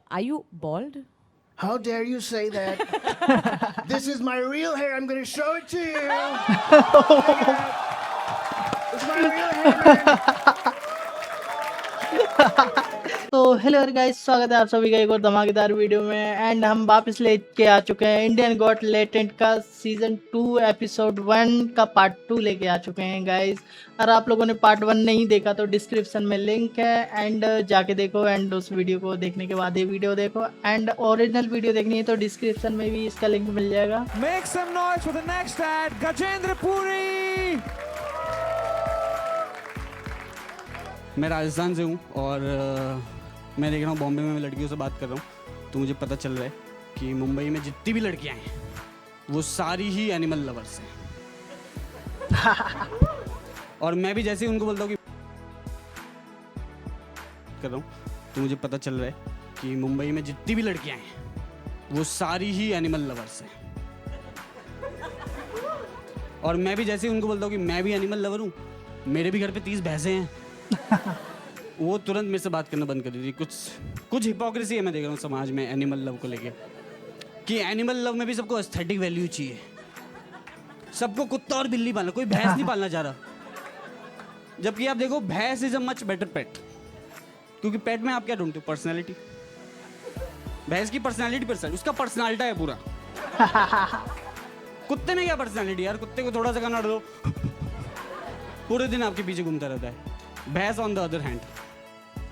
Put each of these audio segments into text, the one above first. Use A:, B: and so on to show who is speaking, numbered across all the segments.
A: Are you bald?
B: How dare you say that? This is my real hair. I'm going to show it to you. It's my real hair, man.
C: तो hello guys, स्वागत है आप सभी का एक और धमाकेदार वीडियो में। एंड हम वापस लेके आ चुके हैं इंडियन गॉट टैलेंट का सीजन 2 एपिसोड 1 का पार्ट 2 लेके आ चुके हैं गाइस। अगर आप लोगों ने पार्ट 1 नहीं देखा तो डिस्क्रिप्शन में लिंक है, एंड जाके देखो। एंड उस वीडियो को देखने के बाद ये वीडियो देखो, एंड ओरिजिनल वीडियो देखनी है तो डिस्क्रिप्शन में भी इसका लिंक मिल जाएगा।
D: Make some noise for the next ad, Gajendra Puri!
E: मैं राजस्थान से हूँ और मैं देख रहा हूँ बॉम्बे में मैं लड़कियों से बात कर रहा हूँ, तो मुझे पता चल रहा है कि मुंबई में जितनी भी लड़कियाँ हैं वो सारी ही एनिमल लवर्स हैं। और मैं भी जैसे ही उनको बोलता हूँ कि कर रहा हूँ, तो मुझे पता चल रहा है कि मुंबई में जितनी भी लड़कियाँ हैं वो सारी ही एनिमल लवर्स हैं। और मैं भी जैसे ही उनको बोलता हूँ कि मैं भी एनिमल लवर हूँ, मेरे भी घर पे 30 भैंसें हैं, वो तुरंत मेरे से बात करना बंद कर दी थी। कुछ हिपोक्रेसी है मैं देख रहा हूँ समाज में एनिमल लव को लेके, कि एनिमल लव में भी सबको एस्थेटिक वैल्यू चाहिए, सबको कुत्ता और बिल्ली पालना, कोई भैंस नहीं पालना चाह रहा। जबकि आप देखो भैंस इज अ मच बेटर पेट, क्योंकि पेट में आप क्या ढूंढते हो? पर्सनैलिटी। भैंस की पर्सनैलिटी उसका पर्सनैलिटी है पूरा। कुत्ते में क्या पर्सनैलिटी यार? कुत्ते को थोड़ा सा खाना दो, पूरे दिन आपके पीछे घूमता रहता है। भैंस ऑन द अदर हैंड,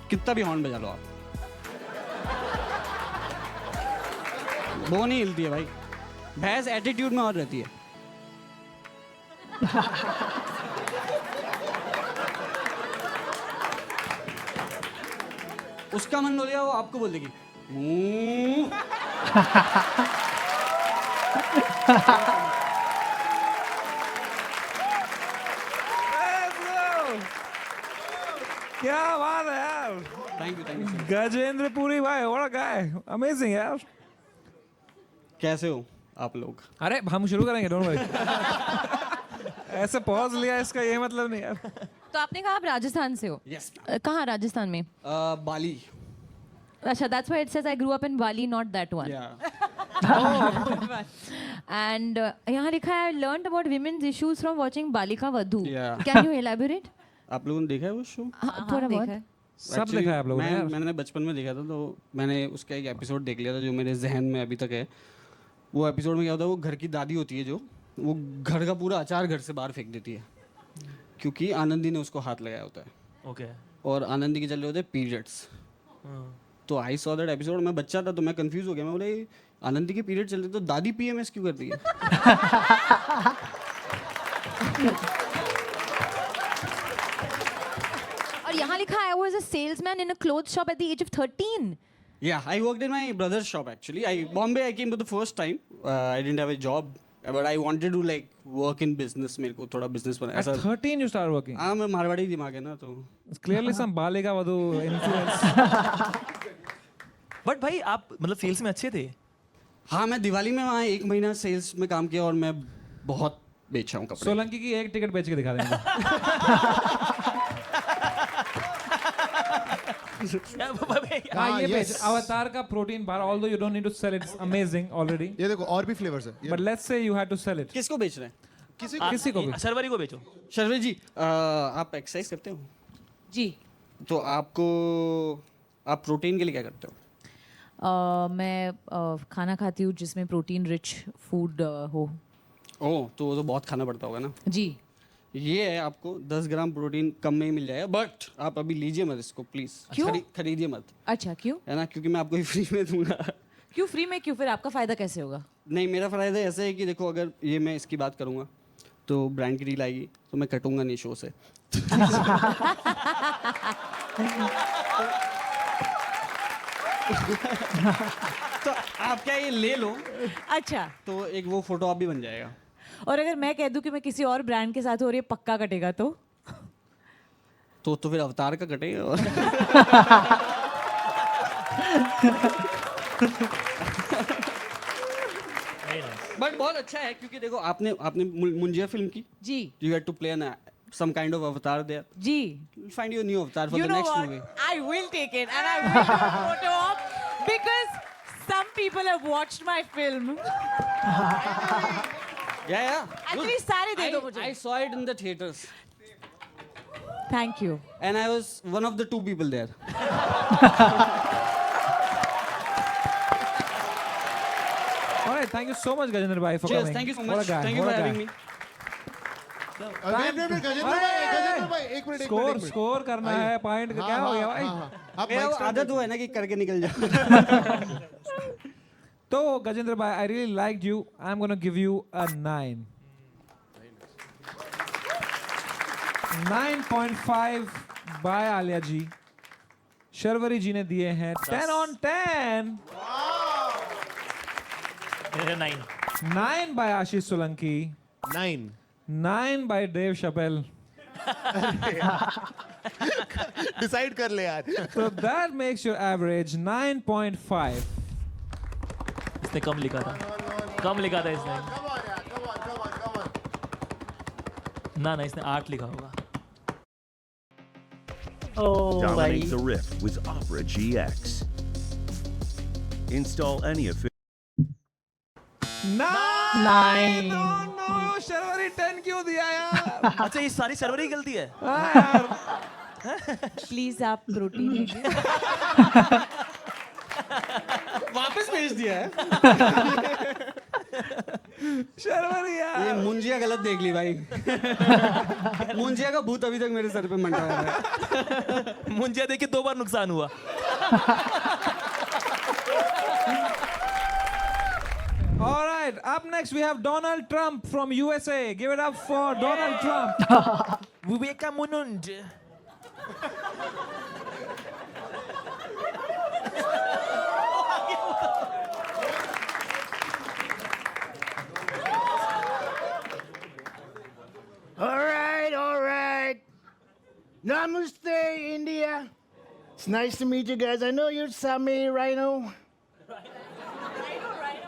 E: कितना भी हॉर्न बजा लो आप, वो नहीं हिलती है भाई। भैंस एटीट्यूड में और रहती है। उसका मन हो गया वो आपको बोल देगी
D: क्या बात है यार!
E: थैंक यू
D: गजेंद्र पुरी भाई, what a guy! Amazing यार!
E: कैसे हो आप लोग?
D: अरे हम शुरू करेंगे, डोंट वरी। ऐसे पॉज लिया इसका ये मतलब नहीं यार।
A: तो आपने कहा आप राजस्थान से हो?
E: यस।
A: कहाँ राजस्थान में?
E: बाली।
A: अच्छा, that's why it says I grew up in Bali, not that one.
E: या
A: And यहाँ लिखा है I learned about women's issues from watching Balika Vadhu.
E: Yeah.
A: Can you elaborate?
E: आप लोगों ने देखा है वो शो?
A: हाँ, थोड़ा बहुत।
D: सब देखा है आप लोगों ने यार?
E: मैंने बचपन में देखा था, तो मैंने उसका एक एपिसोड देख लिया था जो मेरे जहन में अभी तक है। वो एपिसोड में क्या होता है, वो घर की दादी होती है जो वो घर का पूरा अचार घर से बाहर फेंक देती है, क्योंकि आनंदी ने उसको हाथ लगाया होता है।
F: ओके।
E: और आनंदी के चल रहे होते हैं पीरियड्स। तो आई सॉ दैट एपिसोड, मैं बच्चा था तो मैं कंफ्यूज हो गया। मैं बोले आनंदी के पीरियड चल रहे तो दादी पीएमएस क्यों करती है?
A: और यहाँ लिखा है I was a salesman in a clothes shop at the age of 13.
E: Yeah, I worked in my brother's shop actually. Bombay I came for the first time. I didn't have a job, but I wanted to like work in business. मेरे को थोड़ा business बना
D: At
E: ऐसा।
D: 13 you start working.
E: हाँ, मैं मारवाड़ी दिमाग है ना, तो
D: Clearly some Balika Vadhu influence.
F: But भाई आप मतलब सेल्स में अच्छे थे।
E: हाँ, मैं दिवाली में वहाँ 1 महीना सेल्स में काम किया और मैं बहुत बेचा हूँ कपड़े।
D: सोलंकी की एक टिकट बेच के दिखा देंगे। हाँ ये बेच अवतार का protein bar, although you don't need to sell it, it's amazing already.
B: ये देखो और भी फ्लेवर्स है।
D: But let's say you had to sell it.
E: किसको बेच रहे हैं?
D: किसी को भी।
F: शर्वरी को बेचो।
E: शर्वे जी, आप एक्सरसाइज करते हो?
A: जी।
E: तो आप प्रोटीन के लिए क्या करते हो?
A: मैं खाना खाती हूँ जिसमें प्रोटीन रिच फूड हो।
E: ओह, तो वो तो बहुत खाना पड़ता होगा ना।
A: जी।
E: ये है, आपको 10 ग्राम प्रोटीन कम में ही मिल जाएगा, बट आप अभी लीजिए मत इसको प्लीज।
A: क्यों?
E: खरीदिए मत,
A: अच्छा, क्यों?
E: है ना, क्योंकि मैं आपको फ्री में दूंगा।
A: क्यों फ्री में? क्यों? फिर आपका फायदा कैसे होगा?
E: नहीं, मेरा फ़ायदा ऐसा है कि देखो, अगर ये मैं इसकी बात करूँगा तो ब्रांड की डील आएगी तो मैं कटूंगा नहीं शो से। तो आप क्या ये ले लो,
A: अच्छा।
E: तो एक वो फोटो आप भी बन जाएगा।
A: और अगर मैं कह दूं कि मैं किसी और ब्रांड के साथ हो और ये पक्का कटेगा तो
E: फिर अवतार का कटेगा। और बट बहुत अच्छा है, क्योंकि देखो आपने मुंजिया फिल्म की
A: जी।
E: You had to play an some kind of avatar there.
A: जी।
E: You'll find your new avatar for
A: You
E: the
A: know
E: next
A: what?
E: movie.
A: I will take it and I will do a photo op Because some people have watched my film.
E: Yeah.
A: Actually, सारे दे दो मुझे.
E: I saw it in the theaters.
A: Thank you.
E: And I was one of the 2 people there.
D: All right, thank you so much, Gajendra bhai, for
E: Cheers,
D: coming.
E: thank you so
D: What a
E: much.
D: guy,
E: Thank you
D: what
E: for
D: a guy.
E: having me.
B: Gajendra भाई एक minute
D: score करना है point का क्या हो गया भाई
B: आप
E: मेरा वो आदत वो है ना कि करके निकल जाओ.
D: तो गजेंद्र भाई I really liked you I am gonna give you a 9 9.5 by Alia ji. Sharvari ji ने दिए हैं 10 on 10.
F: 9.
D: 9 by Ashish Solanki. 9 by Dave Chappelle.
B: Decide कर ले यार.
D: So that makes your average 9.5.
F: इसने कम लिखा था. कम लिखा था इसने. ना इसने 8 लिखा होगा.
C: Oh
G: Dominate
C: भाई.
G: the Rift with Opera GX. Install any of
C: 9.
D: No, Sharvari 10 क्यों दिया यार?
F: अच्छा ये सारी सर्वर की गलती है.
D: हाँ यार.
A: Please आप प्रोटीन लीजिए.
E: वापस भेज दिया है.
D: शर्वरी यार.
E: ये मुंजिया गलत देख ली भाई. मुंजिया का भूत अभी तक मेरे सर पे मंडरा रहा है.
F: मुंजिया देख के 2 बार नुकसान हुआ.
D: All right, up next we have Donald Trump from USA. Give it up for Donald Trump.
F: Vivekanand.
B: All right. Namaste, India. It's nice to meet you guys. I know you're Sami Rhino.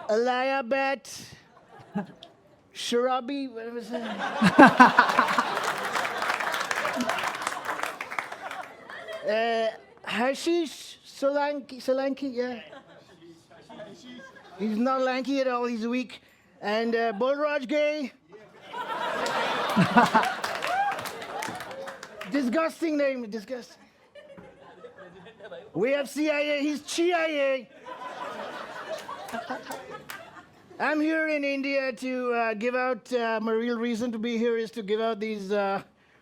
B: Alaya Bat. Sharabi. What was that? Hashish Solanki, yeah. He's not lanky at all. He's weak. And Bolraj Gay. Disgusting name. Disgusting. We have CIA. He's CIA. I'm here in India to give out, my real reason to be here is to give out these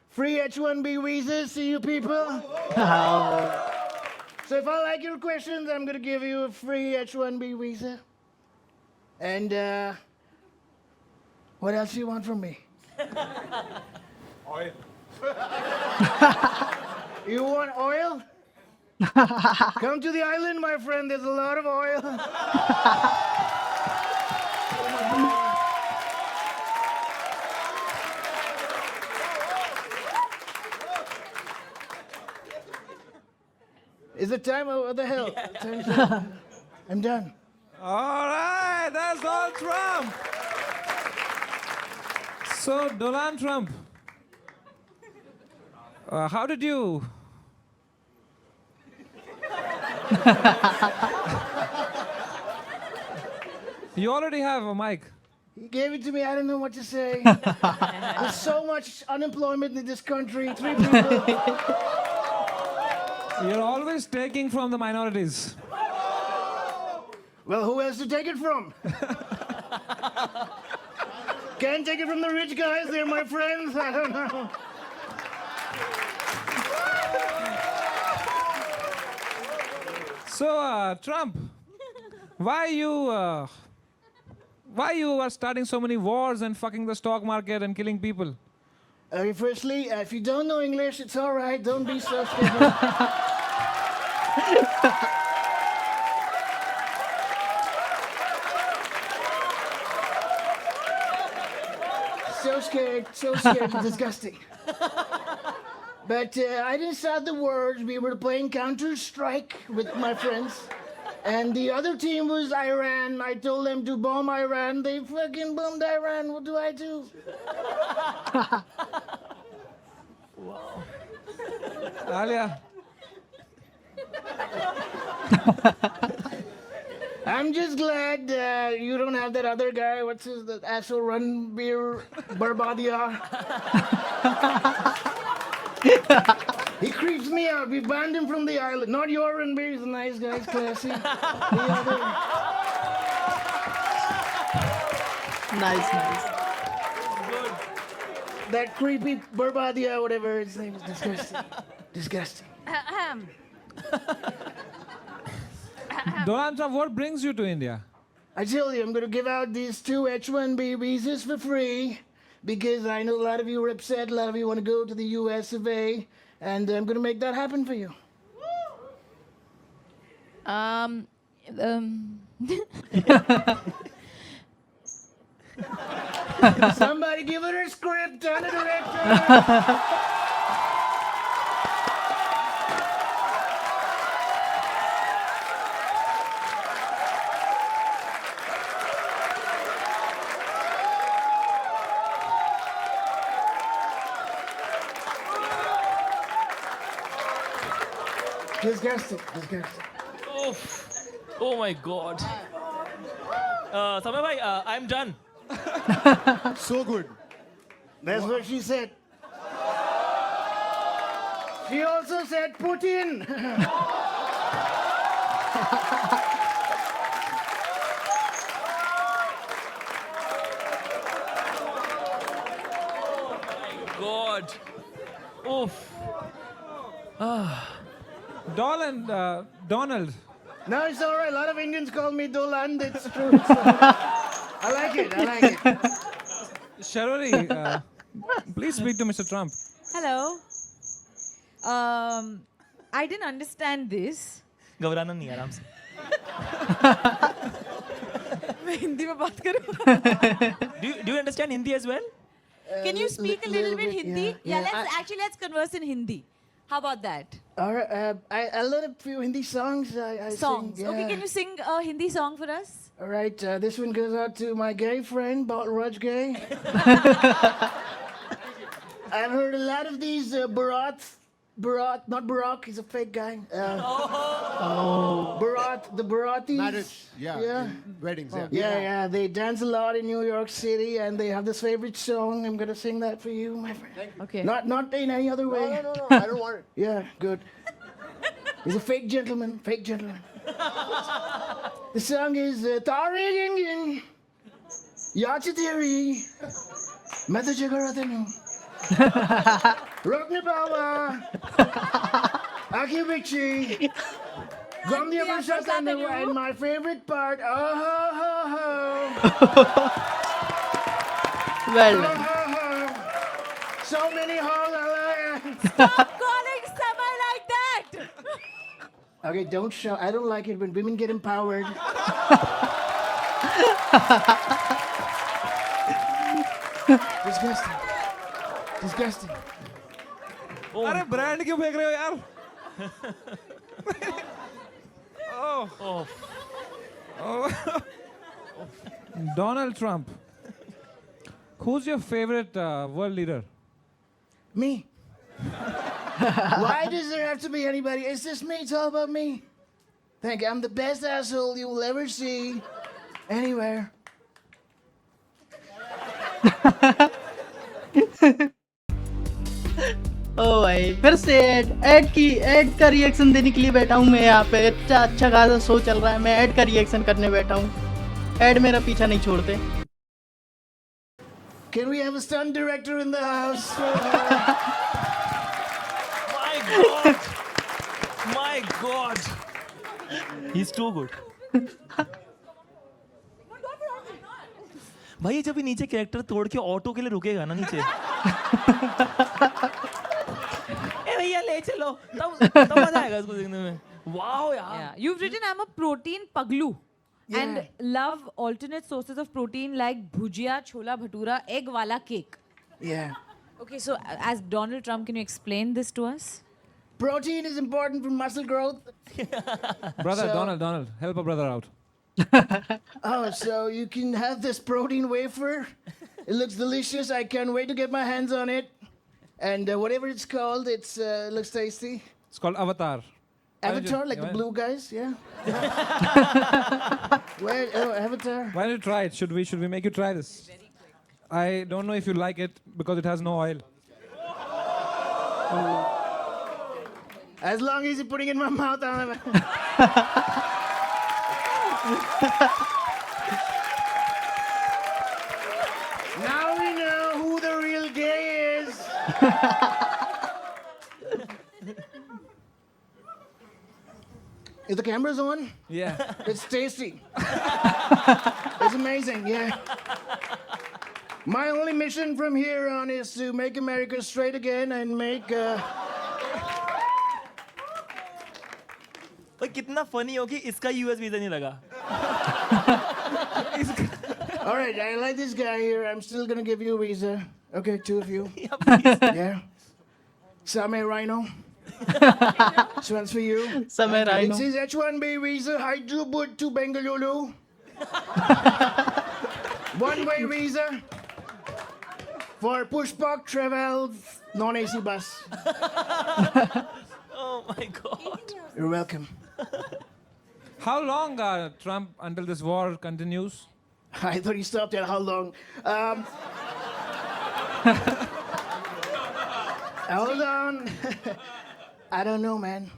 B: free H-1B visas to you people. So if I like your questions, I'm going to give you a free H-1B visa. And what else do you want from me? Oil. You want oil? Come to the island, my friend. There's a lot of oil. Is it time? What the hell? I'm done.
D: All right, that's Donald Trump. So, Donald Trump, how did you? You already have a mic.
B: He gave it to me. I don't know what to say. There's so much unemployment in this country. 3 people.
D: You're always taking from the minorities.
B: Well, who else to take it from? Can't take it from the rich guys. They're my friends. I don't know.
D: So, Trump, why you are starting so many wars and fucking the stock market and killing people?
B: Firstly, if you don't know English, it's all right. Don't be so stupid. So scared, disgusting. But I didn't start the wars. We were playing Counter-Strike with my friends. And the other team was Iran. I told them to bomb Iran. They fucking bombed Iran. What do I do?
D: Alia.
B: I'm just glad you don't have that other guy. What's his the asshole Ranbir Barbadia? He creeps me out. We banned him from the island. Not your Ranbir. He's a nice guy. He's classy. The other.
C: Nice, nice.
B: That creepy Barbadia, whatever his name is, disgusting. Disgusting.
D: Donald Trump, what brings you to India?
B: I tell you, I'm going to give out these 2 H-1B visas for free because I know a lot of you are upset. A lot of you want to go to the US of A, and I'm going to make that happen for you. Somebody give her a script, tell the director. Disgusting, disgusting.
F: Oh my God. Samay bhai, I'm done.
B: So good. That's what she said. She also said Putin.
F: God. Oof.
D: Donald.
B: No, it's all right. A lot of Indians call me Dolan. It's true. I like it. I like it.
D: Sharori, please speak to Mr. Trump.
A: Hello. I didn't understand this.
F: घबराना नहीं आराम से.
A: मैं हिंदी में बात करूँ.
F: Do you understand Hindi as well?
A: Can you speak a little bit Hindi?
B: yeah.
A: Let's converse in Hindi. How about that?
B: All right. I learned a few Hindi songs. I
A: Songs.
B: Sing,
A: Okay,
B: yeah.
A: can you sing a Hindi song for us?
B: All right. This one goes out to my gay friend, Balraj Gay. I've heard a lot of these Bharat, not Barack, he's a fake guy. Bharat, the Bharatis.
H: Marriage, yeah. Weddings, yeah.
B: Yeah, they dance a lot in New York City, and they have this favorite song. I'm gonna sing that for you, my friend.
A: Okay.
B: Not in any other way.
H: No, I don't want it.
B: Yeah, good. He's a fake gentleman, fake gentleman. The song is Tari Gingin Yachatiri Metajaгаратenu Rokne Bawa Akibichi Gomdia Vashatanu, and my favorite part, oh ho ho ho.
C: Well
B: Oh,
C: done.
B: ho, ho. So many holes.
A: Stop calling Samay like that!
B: Okay, don't shout. I don't like it when women get empowered. Disgusting. Disgusting.
D: अरे brand क्यों फेंक रहे हो यार? Donald Trump. Who's your favorite world leader?
B: Me. Why does there have to be anybody? It's just me. It's all about me. Thank you. I'm the best asshole you will ever see anywhere.
C: ओ भाई फिर से add का reaction देने के लिए बैठा हूँ मैं यहाँ पे. अच्छा खासा शो चल रहा है, मैं ऐड का रिएक्शन करने बैठा हूँ. ऐड मेरा पीछा नहीं छोड़ते.
B: Can we have a stunt director in the house?
F: My God. My God. He's too good. भाई जब ये नीचे कैरेक्टर तोड़ के ऑटो के लिए रुकेगा ना नीचे. ए भैया ले चलो. तब मजा आएगा इसको देखने में. वाओ यार.
A: Yeah. You've written I'm a protein paglu.
B: Yeah.
A: And love alternate sources of protein like bhujia, chola bhatura, egg wala cake.
B: Yeah.
A: Okay, so as Donald Trump, can you explain this to us?
B: Protein is important for muscle growth.
D: Brother,
B: So-
D: Donald, help a brother out.
B: Oh, so you can have this protein wafer. It looks delicious. I can't wait to get my hands on it. And whatever it's called, it looks tasty.
D: It's called Avatar.
B: Avatar, like the blue guys, yeah. Wait, oh, Avatar.
D: Why don't you try it? Should we make you try this? I don't know if you like it because it has no oil.
B: As long as you're putting it in my mouth, I'll have it. Now we know who the real gay is. If the camera's on,
D: Yeah.
B: it's tasty. It's amazing, yeah. My only mission from here on is to make America straight again and make.
F: भाई कितना funny हो कि इसका US visa नहीं लगा.
B: All right, I like this guy here. I'm still gonna give you a visa. Okay, two of you. Yeah. Same Rhino. This one's for you.
C: समय
B: It
C: rhino
B: says H1B visa, Hyderabad to Bengaluru. One-way visa for Pushpak travel, non-AC bus.
F: Oh my god.
B: You're welcome.
D: How long, Trump, until this war continues?
B: I thought you stopped at how long. Hold on. I don't know, man.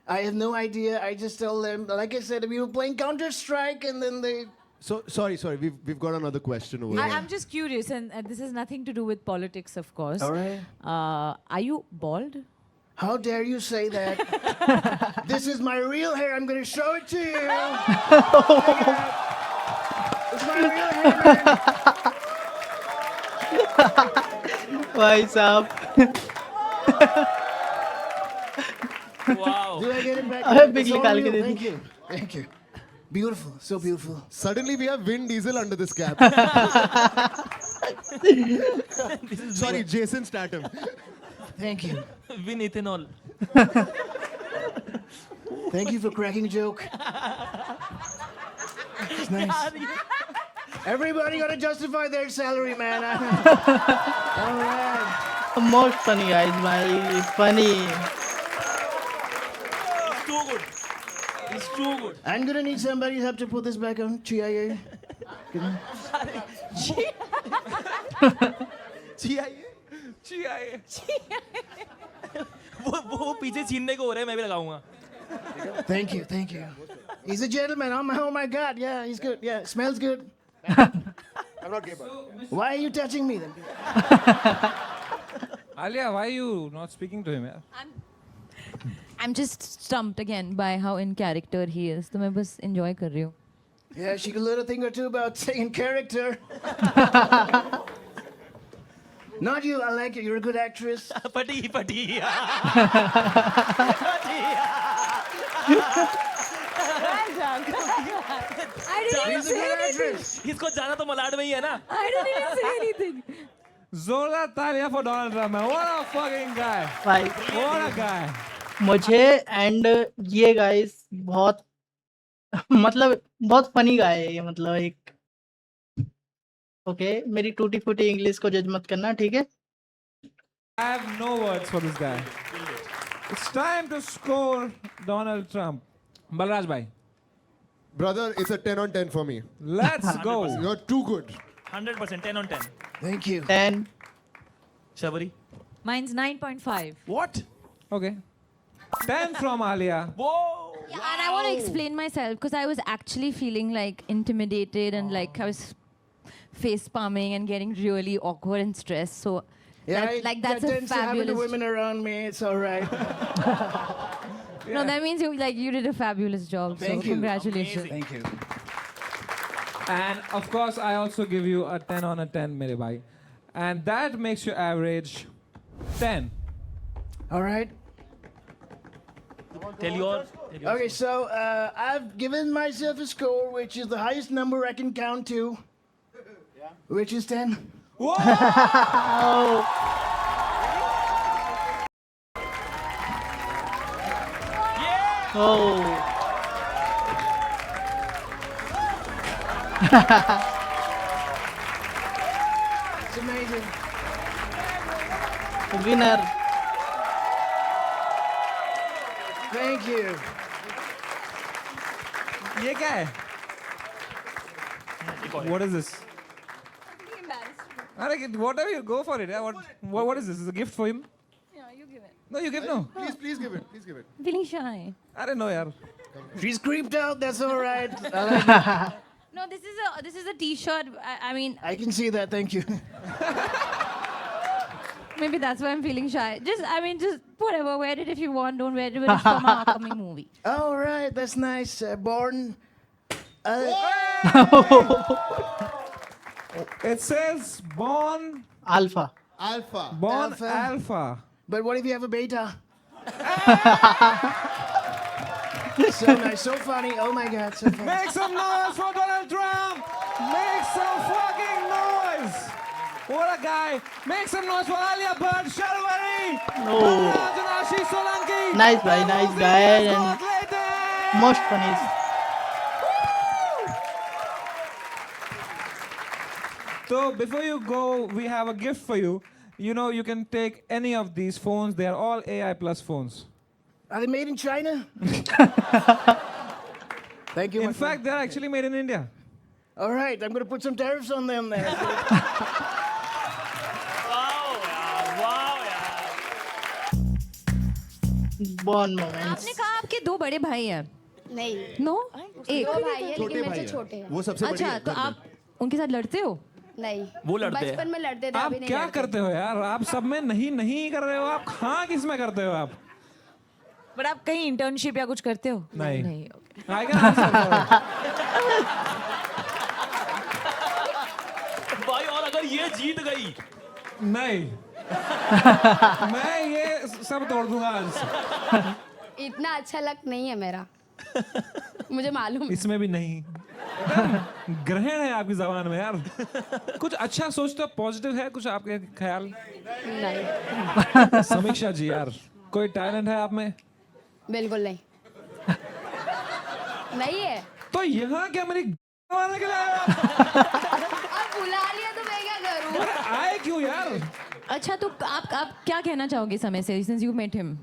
B: I have no idea. I just tell them, like I said, we were playing Counter-Strike and then they...
H: So sorry. We've got another question over here.
A: I'm just curious, and this has nothing to do with politics, of course.
B: All right.
A: Are you bald?
B: How dare you say that? This is my real hair. I'm going to show it to you. It's my real hair, man.
C: भाई साहब
F: Wow.
B: Do I get it back?
C: अबे
B: It's
C: big
B: all
C: निकाल
B: you.
C: के दे दी.
B: Thank you. Thank you. Beautiful. So beautiful.
H: Suddenly we have Vin Diesel under this cap. Sorry, Jason Statham.
B: Thank you.
F: Win ethanol.
B: Thank you for cracking a joke. It's nice. Everybody got to justify their salary, man. All right.
C: Most funny guys भाई funny
F: It's too good. It's too good.
B: I'm going to need somebody's help to put this back on. CIA.
F: CIA. वो पीछे छीनने को हो रहा है मैं भी लगाऊंगा.
B: Thank you. Thank you. He's a gentleman. Oh my God. Yeah, he's good. Yeah, smells good.
H: I'm not gay, but
B: Why are you touching me then?
D: Alia, why are you not speaking to him? Yeah?
A: I'm just stumped again by how in character he is. तो मैं बस enjoy कर रही हूँ.
B: Yeah, she could learn a thing or two about saying character. Not you. I like it. You're a good actress.
F: पटी.
A: I didn't even
B: She's a
A: say
B: good
A: anything.
B: actress.
F: इसको जाना तो मलाड में ही है ना.
A: I didn't even say anything.
D: Zola Talia for Donald Trump, man. What a fucking guy.
C: भाई
D: What a guy.
C: मुझे and ये गाइस बहुत मतलब बहुत फनी गाय है ये मतलब एक ओके मेरी टूटी फूटी इंग्लिश को जज मत करना ठीक है
D: I have no words for this guy. It's time to score Donald Trump. Balraj bhai,
H: brother, it's a 10 on 10 for me.
D: let's go.
H: You're too good.
F: 100%, 10 on 10.
B: Thank you.
C: 10
F: Shabari.
A: Mine's 9.5.
F: What?
D: Okay. 10 from Alia.
F: Whoa.
I: And I want to explain myself because I was actually feeling like intimidated and like I was face palming and getting really awkward and stressed. So
B: Yeah,
I: that's
B: that
I: a
B: tends to happen to
I: fabulous.
B: women around me. It's all right.
I: No, that means you did a fabulous job.
B: Thank
I: so
B: you.
I: congratulations.
B: Thank you.
D: And of course, I also give you a 10 on a 10, mere bhai. And that makes your average 10.
B: All right.
F: Tell your.
B: Okay, so I've given myself a score which is the highest number I can count to, which is 10.
C: oh
B: It's amazing.
C: winner
B: Thank you.
D: ये क्या है? What is this? Whatever you go for it. Yeah. What is this? Is a gift for him?
I: Yeah, you give it.
D: No, you give no.
H: Please give it. Please give it.
I: Feeling shy.
D: I don't know, yaar.
B: She's creeped out. That's all right.
I: No, this is a T-shirt. I mean,
B: I can see that. Thank you.
I: maybe that's why I'm feeling shy. Just whatever. Wear it if you want. Don't wear it when it's from our upcoming movie.
B: All right. That's nice. Born.
D: It says born
C: Alpha.
D: alpha.
B: But what if you have a beta? So nice. So funny. Oh my God. So funny.
D: Make some noise for Donald Trump. Make some fucking noise. What a guy. Make some noise for Alia Bhatt, Sharwari.
C: No.
D: Ashish Solanki.
C: Nice guy, nice guy, and
D: and
C: most funniest.
D: So before you go, we have a gift for you. You know, you can take any of these phones. They are all AI plus phones.
B: Are they made in China? Thank you. my
D: In
B: friend.
D: fact, they're actually made in India.
B: All right. I'm going to put some tariffs on them then.
C: Born moments.
I: आपने कहा आपके दो बड़े भाई हैं.
J: नहीं
I: no? एक.
J: दो भाई है लेकिन मेरे से छोटे हैं
H: वो सबसे बड़ी
I: अच्छा,
H: है
I: तो
H: घर में।
I: आप उनके साथ लड़ते हो?
J: नहीं
F: वो लड़ते हैं।
J: बचपन में लड़ते थे
D: आप
J: अभी नहीं
D: क्या
J: लड़ते।
D: करते हो यार? आप सब में नहीं कर रहे हो. आप हाँ किस में करते हो आप?
A: बट आप कहीं इंटर्नशिप या कुछ करते हो?
D: नहीं.
A: नहीं. Okay.
D: I can answer for it.
F: भाई और अगर ये जीत गई
D: नहीं. मैं ये सब तोड़ दूंगा आज.
J: इतना अच्छा लक नहीं है मेरा मुझे मालूम है
D: इसमें भी नहीं. ग्रहण है आपकी जबान में यार. कुछ अच्छा सोचते हो, पॉजिटिव है कुछ आपके ख्याल?
J: नहीं
D: समीक्षा जी यार, कोई टैलेंट है आप में?
J: बिल्कुल नहीं नहीं है
D: तो यहाँ क्या मेरी मारने के लिए आए हो?
J: अब बुला लिया तो मैं क्या करूं
D: अरे आए क्यों यार?
I: अच्छा, तो आप क्या कहना चाहोगे समय से, since you met him?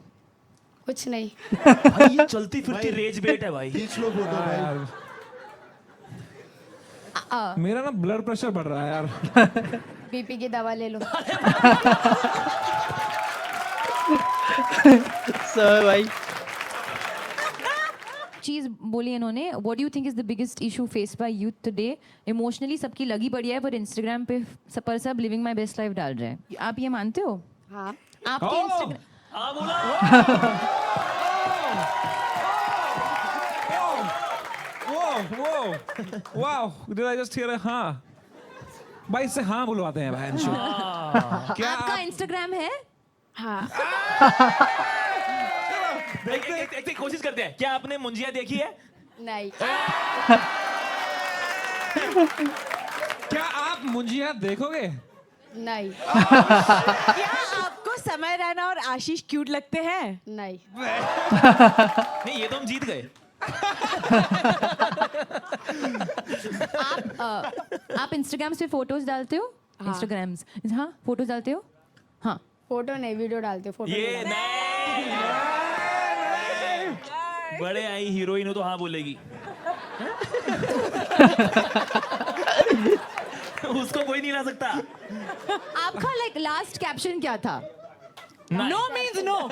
J: कुछ नहीं
F: भाई ये चलती फिरती रेज बेट है भाई.
H: खींच लो फोटो भाई.
D: यार मेरा ना ब्लड प्रेशर बढ़ रहा है यार.
J: बीपी की दवा ले लो
C: So भाई.
I: चीज बोली इन्होंने. What do you think is the biggest issue faced by youth today? Emotionally सबकी लगी पड़ी है, पर Instagram पे सब living my best life डाल रहे हैं. आप ये मानते हो?
J: हाँ
I: आपके
D: Oh!
I: Instagram
F: हाँ बोला.
D: Whoa! Wow! Did I just hear a हाँ? भाई इससे हाँ बुलवाते हैं भाई. क्या
I: आपका Instagram है?
J: हाँ
F: एक कोशिश करते हैं. क्या आपने मुंजिया देखी है?
J: नहीं
D: क्या आप मुंजिया देखोगे?
J: नहीं
A: क्या आपको समय रैना और आशीष क्यूट लगते हैं?
J: नहीं
F: नहीं ये तो हम जीत गए.
I: आप Instagrams पे फोटोज डालते हो?
J: हाँ।
I: Instagrams हाँ फोटोज डालते हो? हाँ.
J: फोटो नहीं वीडियो डालते फोटो नहीं
F: ये
J: डालते।
F: नहीं. बड़े आई हीरोइन हो तो हाँ बोलेगी. उसको कोई नहीं ला सकता.
I: आपका लाइक लास्ट कैप्शन क्या था?
A: No means no.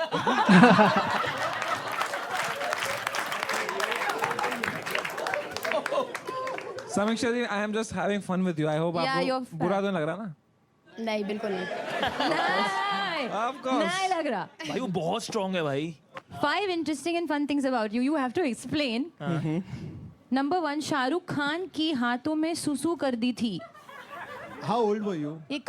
D: Samiksha ji, I am just having fun with you. I hope
I: Yeah, you're
D: आपको बुरा तो नहीं लग रहा ना?
J: नहीं बिल्कुल नहीं
I: नहीं
D: Of course.
I: नहीं लग रहा.
F: भाई वो बहुत स्ट्रांग है भाई.
I: 5 interesting and fun things about you. You have to explain. Number 1, Shahrukh Khan की हाथों में सुसु कर दी थी.
H: How old were you?
I: ये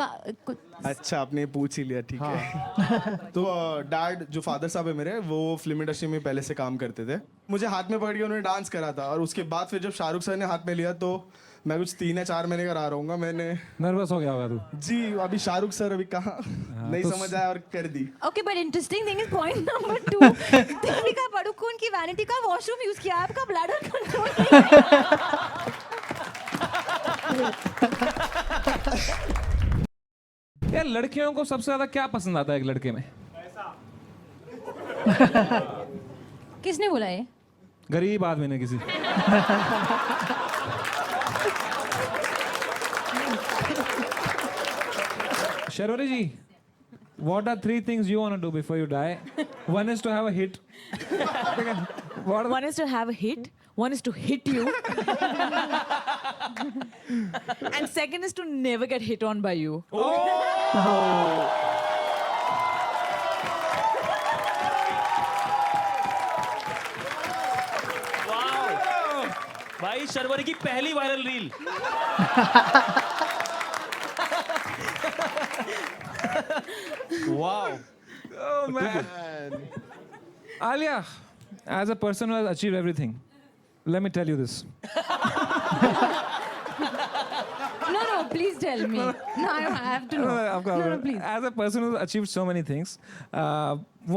K: अच्छा आपने पूछ ही लिया, ठीक है. तो डैड जो फादर साहब है मेरे, वो फिल्म इंडस्ट्री में पहले से काम करते थे. मुझे हाथ में पकड़ के उन्होंने डांस करा था, और उसके बाद फिर जब शाहरुख सर ने हाथ में लिया तो मैं कुछ 3 या 4 महीने का रहा रहूँगा. मैंने
D: नर्वस हो गया होगा तू.
K: जी अभी शाहरुख सर अभी कहाँ नहीं
D: तो
K: समझ आया और कर दी.
I: Okay, but interesting thing is point number 2. Deepika Padukone की वैनिटी का वॉशरूम यूज किया, आपका ब्लैडर कंट्रोल
D: यार लड़कियों को सबसे ज्यादा क्या पसंद आता है एक लड़के में?
I: किसने बोला ये?
D: गरीब आदमी ने किसी. Sharwari ji, what are 3 things you want to do before you die? One is to have a hit.
A: One is to have a hit. One is to hit you. And second is to never get hit on by you.
F: भाई शर्वरी की पहली viral reel.
D: Wow. Oh man. Alia, as a person who has achieved everything, let me tell you this.
I: No, please tell me. No, I have to know.
D: Of course.
I: No, please.
D: As a person who's achieved so many things,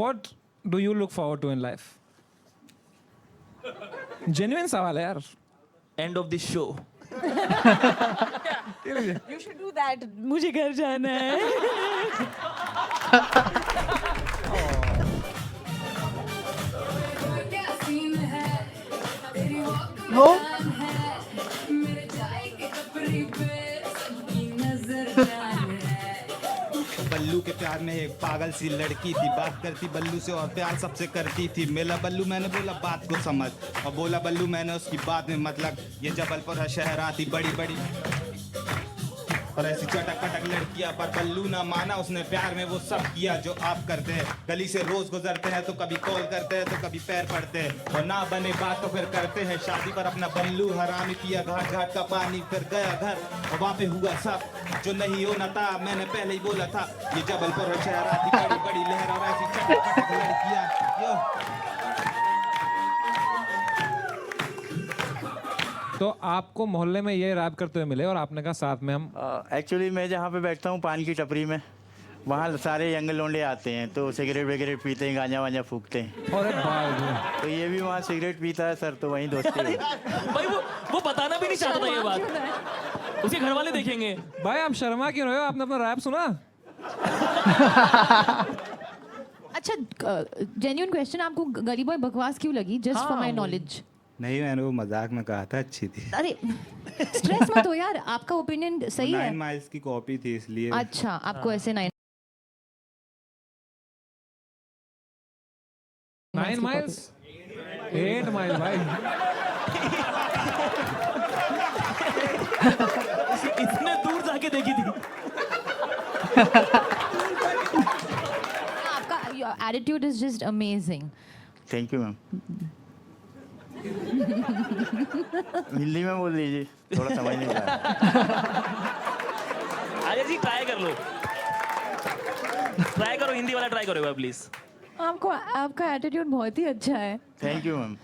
D: what do you look forward to in life? Genuine सवाल है यार.
F: End of the show.
A: You should do that. मुझे घर जाना है.
C: No?
L: बल्लू के प्यार में एक पागल सी लड़की थी, बात करती बल्लू से और प्यार सबसे करती थी। मिला बल्लू, मैंने बोला बात को समझ, और बोला बल्लू मैंने उसकी बात में मतलब, ये जबलपुर है शहर आती बड़ी बड़ी और ऐसी चटक पटक लड़कियां, पर बल्लू ना माना, उसने प्यार में वो सब किया जो आप करते हैं। गली से रोज गुजरते हैं तो कभी कॉल करते हैं तो कभी पैर पड़ते हैं, और ना बने बात तो फिर करते हैं शादी पर अपना बल्लू हरामी, पिया घाट घाट का पानी, फिर गया घर और वहाँ पे हुआ सब जो नहीं होना था। मैंने पहले ही बोला था ये जबलपुर शहर आती बड़ी बड़ी लहर और ऐसी चटक पटक लड़कियां। यो
D: तो आपको मोहल्ले में ये रैप करते हुए मिले और आपने कहा साथ में हम
M: एक्चुअली मैं जहाँ पे बैठता हूँ पान की टपरी में, वहाँ सारे यंग लोंडे आते हैं तो सिगरेट वगैरह पीते हैं, गांजा वांजा फूकते हैं।
D: अरे भाई
M: तो ये भी वहाँ सिगरेट पीता है सर, तो वहीं दोस्ती है।
F: भाई वो बताना भी नहीं चाहता था ये बात, उसके घर वाले देखेंगे।
D: भाई आप शर्मा क्यों रहे हो? आपने अपना रैप सुना?
A: अच्छा, जेन्युइन क्वेश्चन, आपको गली बॉय बकवास क्यों लगी? Just for my knowledge.
L: नहीं, मैंने वो मजाक में कहा था, अच्छी थी।
A: अरे स्ट्रेस मत हो यार, आपका ओपिनियन सही है.
L: 9 माइल्स की कॉपी थी इसलिए।
A: अच्छा, आपको ऐसे 9
D: माइल्स 8 माइल भाई।
F: इतने दूर जाके देखी थी।
A: आपका attitude is just amazing.
M: Thank you ma'am. Hindi में बोल दीजिए, थोड़ा समझ नहीं आ रहा।
F: आर्या जी ट्राई कर लो, ट्राई करो, हिंदी वाला ट्राई करो प्लीज।
A: आपको आपका एटीट्यूड बहुत ही अच्छा है.
M: Thank you ma'am.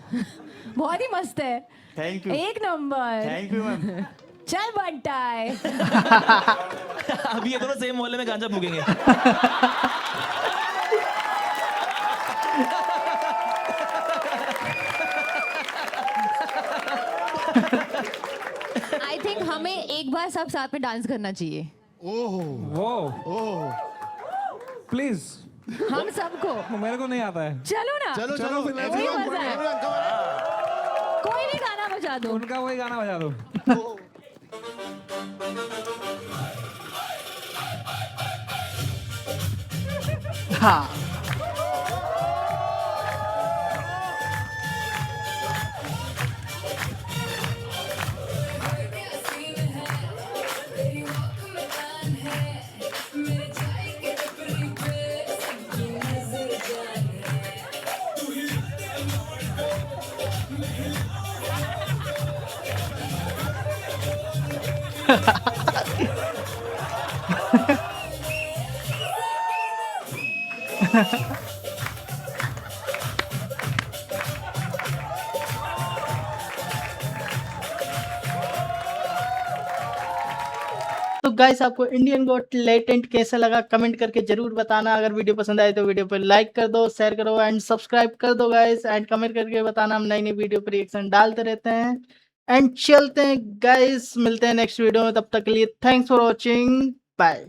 A: बहुत ही मस्त है.
M: Thank you.
A: 1 number.
M: Thank you ma'am.
A: चल बंटाए.
F: अभी ये दोनों सेम मोहल्ले में गांजा फूकेंगे।
A: आई थिंक हमें एक बार सब साथ में डांस करना चाहिए.
D: ओह प्लीज,
A: हम सबको.
D: मेरे को नहीं आता है.
A: चलो ना.
H: चलो
A: वही मजा है. कोई भी गाना बजा दो.
D: उनका वही गाना बजा दो.
C: हाँ. तो गाइस, आपको इंडियन गॉट लेटेंट कैसा लगा कमेंट करके जरूर बताना. अगर वीडियो पसंद आए तो वीडियो पर लाइक कर दो, शेयर करो एंड सब्सक्राइब कर दो गाइस. एंड कमेंट करके बताना, हम नई नई वीडियो पर रिएक्शन डालते रहते हैं. एंड चलते हैं गाइस, मिलते हैं नेक्स्ट वीडियो में. तब तक के लिए थैंक्स फॉर वॉचिंग, बाय.